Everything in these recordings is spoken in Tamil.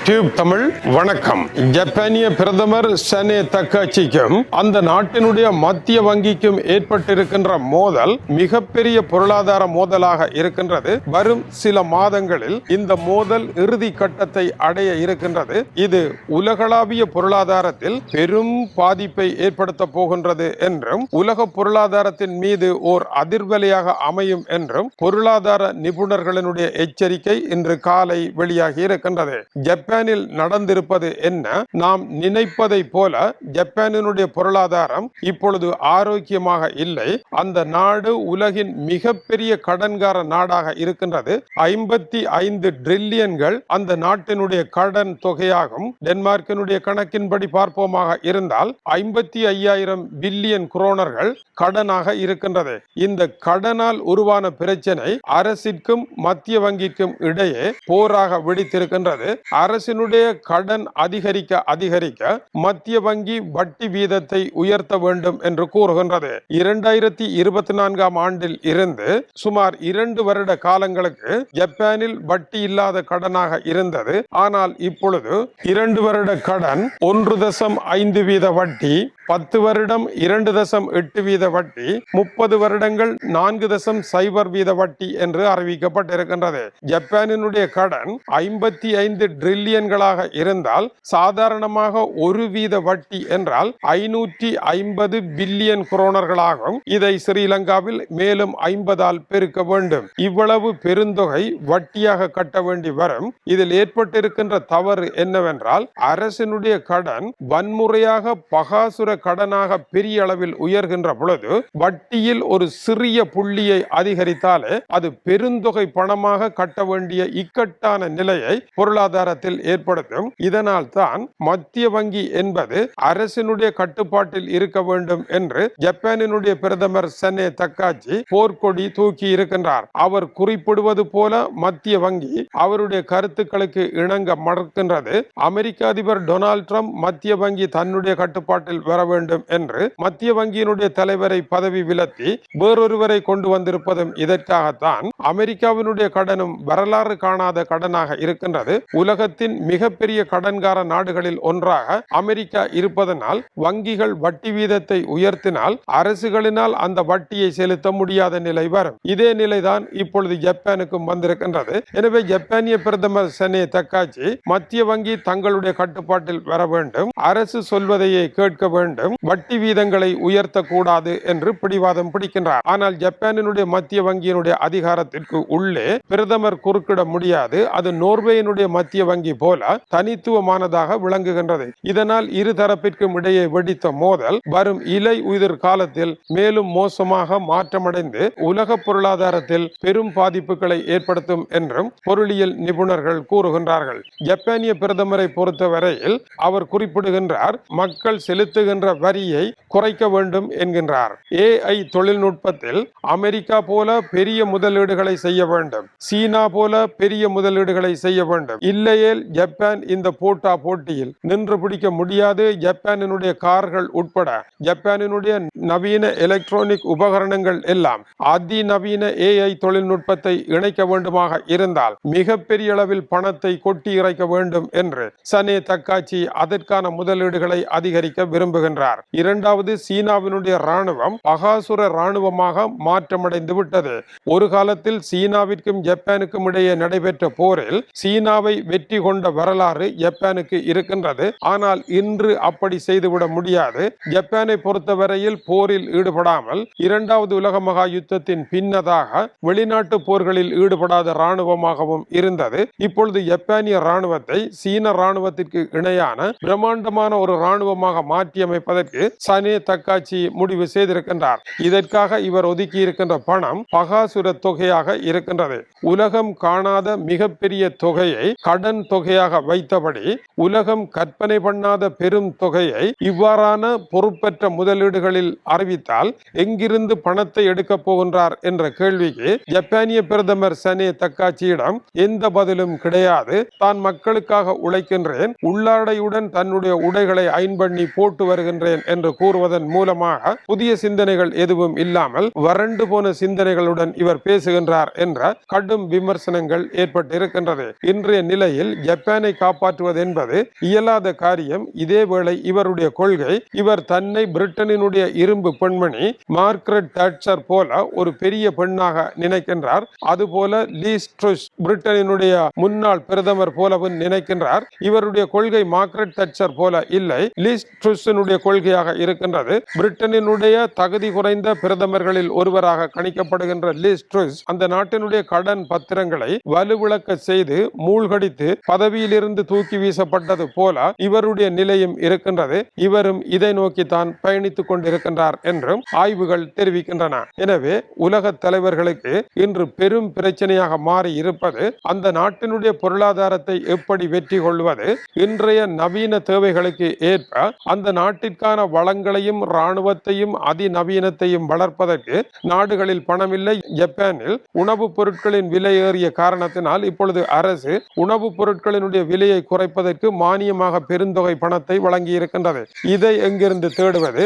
டியூப் தமிழ் வணக்கம். ஜப்பானிய பிரதமர் சனே தக்காச்சிக்கும் அந்த நாட்டினுடைய மத்திய வங்கிக்கும் ஏற்பட்டிருக்கின்ற மோதல் மிகப்பெரிய பொருளாதார மோதலாக இருக்கின்றது. வரும் சில மாதங்களில் இந்த மோதல் இறுதி கட்டத்தை அடைய இருக்கின்றது. இது உலகளாவிய பொருளாதாரத்தில் பெரும் பாதிப்பை ஏற்படுத்த போகின்றது என்றும் உலக பொருளாதாரத்தின் மீது ஓர் அதிர்வலையாக அமையும் என்றும் பொருளாதார நிபுணர்களினுடைய எச்சரிக்கை இன்று காலை வெளியாகி இருக்கின்றது. ஜப்பானில் நடந்திருப்பது என்ன? நாம் நினைப்பதை போல ஜப்பானினுடைய பொருளாதாரம் இப்பொழுது ஆரோக்கியமாக இல்லை. அந்த நாடு உலகின் மிகப்பெரிய கடன்கார நாடாக இருக்கின்றது. 55 டிரில்லியன்கள் அந்த நாட்டினுடைய கடன் தொகையாகும். டென்மார்க்கினுடைய கணக்கின்படி பார்ப்போமாக இருந்தால் 55,000 பில்லியன் குரோனர்கள் கடனாக இருக்கின்றது. இந்த கடனால் உருவான பிரச்சனை அரசிற்கும் மத்திய வங்கிக்கும் இடையே போராக வெடித்திருக்கின்றது. அரசினுடைய கடன் அதிகரிக்க மத்திய வங்கி வட்டி வீதத்தை உயர்த்த வேண்டும் என்று கூறுகின்றது. 2024 ஆண்டில் இருந்து சுமார் 2 வருட காலங்களுக்கு ஜப்பானில் வட்டி இல்லாத கடனாக இருந்தது. ஆனால் இப்பொழுது 2 வருட கடன் 1.5 வீத வட்டி, 10 வருடம் 2.8 வீத வட்டி, 30 வருடங்கள் 4.0 வீத வட்டி என்று அறிவிக்கப்பட்டிருக்கின்றது. ஜப்பானினுடைய கடன் 55 டிரில்லியன்களாக இருந்தால் சாதாரணமாக 1 வீத வட்டி என்றால் 550 பில்லியன் குரோனர்களாகும். இதை ஸ்ரீலங்காவில் மேலும் 50ஆல் பெருக்க வேண்டும். இவ்வளவு பெருந்தொகை வட்டியாக கட்ட வேண்டி வரும். இதில் ஏற்பட்டிருக்கின்ற தவறு என்னவென்றால் அரசினுடைய கடன் வன்முறையாக பகாசுர கடனாக பெரிய அளவில் உயர்கின்ற பொழுது வட்டியில் ஒரு சிறிய புள்ளியை அதிகரித்தாலே அது பெருந்தொகை பணமாக கட்ட வேண்டிய இக்கட்டான நிலையை பொருளாதாரத்தில் ஏற்படுத்தும். இதனால் தான் மத்திய வங்கி என்பது அரசினுடைய கட்டுப்பாட்டில் இருக்க வேண்டும் என்று ஜப்பானினுடைய பிரதமர் சனே தக்காச்சி போர்க்கொடி தூக்கி இருக்கின்றார். அவர் குறிப்பிடுவது போல மத்திய வங்கி அவருடைய கருத்துக்களுக்கு இணங்க மறுக்கின்றது. அமெரிக்க அதிபர் டொனால்ட் ட்ரம்ப் மத்திய வங்கி தன்னுடைய கட்டுப்பாட்டில் வர வேண்டும் என்று மத்திய வங்கியினுடைய தலைவரை பதவி விலத்தி வேறொருவரை கொண்டு வந்திருப்பதும் இதற்காகத்தான். அமெரிக்காவினுடைய கடனும் வரலாறு காணாத கடனாக இருக்கின்றது. உலகத்தின் மிகப்பெரிய கடன்கார நாடுகளில் ஒன்றாக அமெரிக்கா இருப்பதனால் வங்கிகள் வட்டி வீதத்தை உயர்த்தினால் அரசுகளினால் அந்த வட்டியை செலுத்த முடியாத நிலை வரும். இதே நிலைதான் இப்பொழுது ஜப்பானுக்கும் வந்திருக்கின்றது. எனவே ஜப்பானிய பிரதமர் சனே தக்காச்சி மத்திய வங்கி தங்களுடைய கட்டுப்பாட்டில் வர வேண்டும், அரசு சொல்வதையே கேட்க வேண்டும், வட்டி வீதங்களை உயர்த்தக்கூடாது என்று பிடிவாதம் பிடிக்கின்றார். ஆனால் ஜப்பானினுடைய மத்திய வங்கியினுடைய அதிகாரத்திற்கு உள்ளே பிரதமர் குறுக்கிட முடியாது. அது நோர்வேயினுடைய மத்திய வங்கி போல தனித்துவமானதாக விளங்குகின்றது. இதனால் இரு தரப்பிற்கும் இடையே வெடித்த மோதல் வரும் இலை உதிர் காலத்தில் மேலும் மோசமாக மாற்றமடைந்து உலக பொருளாதாரத்தில் பெரும் பாதிப்புகளை ஏற்படுத்தும் என்றும் பொருளியல் நிபுணர்கள் கூறுகின்றார்கள். ஜப்பானிய பிரதமரை பொறுத்தவரையில் அவர் குறிப்பிடுகின்றார், மக்கள் செலுத்துகின்ற வரியை குறைக்க வேண்டும் என்கின்றார். AI தொழில்நுட்பத்தில் அமெரிக்கா போல பெரிய முதலீடுகளை செய்ய வேண்டும், சீனா போல பெரிய முதலீடுகளை செய்ய வேண்டும். இல்லையேல் ஜப்பான் இந்த போட்டியில் நின்று பிடிக்க முடியாது. ஜப்பானினுடைய கார்கள் உட்பட ஜப்பானினுடைய நவீன எலக்ட்ரானிக் உபகரணங்கள் எல்லாம் அதிநவீன AI தொழில்நுட்பத்தை இணைக்க வேண்டுமாக இருந்தால் மிகப்பெரிய அளவில் பணத்தை கொட்டி இறைக்க வேண்டும் என்று சனே தக்காச்சி அதற்கான முதலீடுகளை அதிகரிக்க விரும்புகின்றார். இரண்டாவது, சீனாவினுடைய ராணுவம் பகாசுர ராணுவமாக மாற்றமடைந்து விட்டது. ஒரு காலத்தில் சீனாவிற்கும் ஜப்பானுக்கும் இடையே நடைபெற்ற போரில் சீனாவை வெற்றி கொண்ட வரலாறு ஜப்பானுக்கு இருக்கின்றது. ஆனால் இன்று அப்படி செய்துவிட முடியாது. ஜப்பானை பொறுத்தவரையில் போரில் ஈடுபடாமல் 2வது உலக மகா யுத்தத்தின் பின்னதாக வெளிநாட்டு போர்களில் ஈடுபடாத ராணுவமாகவும் இருந்தது. இப்பொழுது ஜப்பானிய ராணுவத்தை சீன ராணுவத்திற்கு இணையான பிரம்மாண்டமான ஒரு ராணுவமாக மாற்றியமைப்பதற்கு சனே தக்காச்சி முடிவு செய்திருக்கின்றார். இதற்காக இவர் ஒதுக்கி இருக்கின்ற பணம் பகாசுர தொகையாக இருக்கின்றது. உலகம் காணாத மிகப்பெரிய தொகையை கடன் தொகையாக வைத்தபடி உலகம் கற்பனை பண்ணாத பெரும் தொகையை இவ்வாறான பொறுப்பற்ற முதலீடுகளில் அறிவித்தால் எங்கிருந்து பணத்தை எடுக்க போகின்றார் என்ற கேள்விக்கு ஜப்பானிய பிரதமர் சனே தக்காச்சியிடம் எந்த பதிலும் கிடையாது. தான் மக்களுக்காக உழைக்கின்றேன், உள்ளாடையுடன் தன்னுடைய உடைகளை அயன் பண்ணி போட்டு வருகின்றேன் என்று கூறுவதன் மூலமாக புதிய சிந்தனைகள் எதுவும் இல்லாமல் வறண்டு போன சிந்தனைகளுடன் இவர் பேசுகின்றார் என்ற கடும் விமர்சனங்கள் ஏற்பட்டிருக்கின்றது. இன்றைய நிலையில் ஜப்பானை காப்பாற்றுவது என்பது இயலாத காரியம். இதேவேளை இவருடைய கொள்கை, இவர் தன்னை பிரிட்டனினுடைய இரும்பு பெண்மணி மார்கரெட் தாட்சர் போல ஒரு பெரிய பெண்ணாக நினைக்கின்றார். அதுபோல லீஸ் ட்ரஸ் பிரிட்டனினுடைய முன்னாள் பிரதமர் போலவும் நினைக்கின்றார். இவருடைய கொள்கை மார்கரெட் தாட்சர் போல இல்லை, லீஸ் ட்ரஸினுடைய கொள்கையாக இருக்கின்றது. பிரிட்டனினுடைய தகுதி குறைந்த பிரதமர்களில் ஒருவராக கணிக்கப்படுகின்ற லீஸ் ட்ரஸ் அந்த நாட்டினுடைய கடன் பத்திரங்களை வலுவிழக்க செய்து மூழ்கடித்து பதவியிலிருந்து தூக்கி வீசப்பட்டது போல இவருடைய நிலையும் இருக்கின்றது. இவரும் இதை நோக்கித்தான் பயணித்துக் கொண்டிருக்கின்றார் என்றும் ஆய்வுகள் தெரிவிக்கின்றன. எனவே உலக தலைவர்களுக்கு இன்று பெரும் பிரச்சனையாக மாறி இருப்பது அந்த நாட்டினுடைய பொருளாதாரத்தை எப்படி வெற்றி கொள்வது, இன்றைய நவீன தேவைகளுக்கு ஏற்ப அந்த நாட்டிற்கான வளங்களையும் இராணுவத்தையும் அதிநவீனத்தையும் வளர்ப்பதற்கு நாடுகளில் பணமில்லை. ஜப்பானில் உணவுப் பொருட்களின் விலை ஏறிய காரணத்தினால் இப்பொழுது அரசு உணவுப் பொருட்களினுடைய விலையை குறைப்பதற்கு மானியமாக பெருந்தொகை பணத்தை வழங்கி இருக்கின்றது. இதை எங்கிருந்து தேடுவது?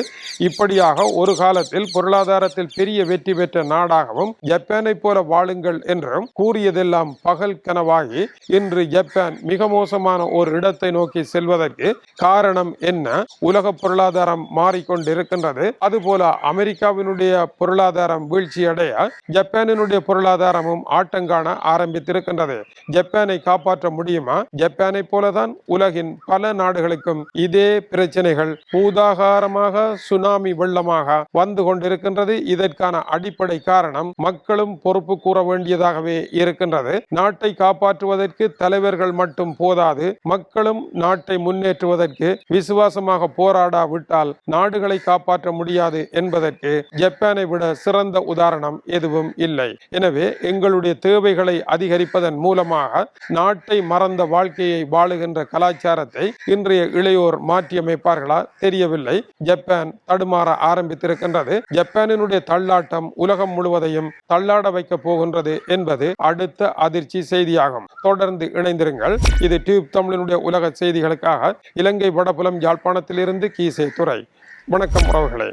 இப்படியாக ஒரு காலத்தில் பொருளாதாரத்தில் பெரிய வெற்றி பெற்ற நாடாகவும் ஜப்பானை போல வாழுங்கள் என்றும் கூறியதெல்லாம் பகல் கனவாகி இன்று ஜப்பான் மிக மோசமான ஒரு இடத்தை நோக்கி செல்வதற்கு காரணம் என்ன? உலக பொருளாதாரம் மாறிக்கொண்டிருக்கின்றது. அதுபோல அமெரிக்காவினுடைய பொருளாதாரம் வீழ்ச்சியடைய ஜப்பானினுடைய பொருளாதாரமும் ஆட்டங்காண ஆரம்பித்திருக்கின்றது. ஜப்பானை காப்பாற்ற முடியுமா? ஜப்பானை போலதான் உலகின் பல நாடுகளுக்கும் இதே பிரச்சனைகள் பூதாகாரமாக சுனாமி வெள்ளமாக வந்து கொண்டிருக்கின்றது. இதற்கான அடிப்படை காரணம் மக்களும் பொறுப்பு கூற வேண்டியதாகவே இருக்கின்றது. நாட்டை காப்பாற்றுவதற்கு தலைவர்கள் மட்டும் போதாது, மக்களும் நாட்டை முன்னேற்றுவதற்கு விசுவாசமாக போராடாவிட்டால் நாடுகளை காப்பாற்ற முடியாது என்பதற்கு ஜப்பானை விட சிறந்த உதாரணம் எதுவும் இல்லை. எனவே எங்களுடைய தேவைகளை அதிகரிப்பதன் மூலமாக நாட்டை மறந்த வாழ்க்கையை வாழுகின்ற கலாச்சாரத்தை இன்றைய இளையோர் மாற்றியமைப்பார்களா தெரியவில்லை. ஜப்பான் தடுமாற ஆரம்பித்திருக்கின்றது. ஜப்பானினுடைய தள்ளாட்டம் உலகம் முழுவதையும் தள்ளாட வைக்க போகின்றது என்பது அடுத்த அதிர்ச்சி செய்தியாகும். தொடர்ந்து இணைந்திருங்கள். இது டியூப் தமிழினுடைய உலக செய்திகளுக்காக இலங்கை வடபுலம் யாழ்ப்பாணத்திலிருந்து கீசே துறை. வணக்கம் உறவுகளே.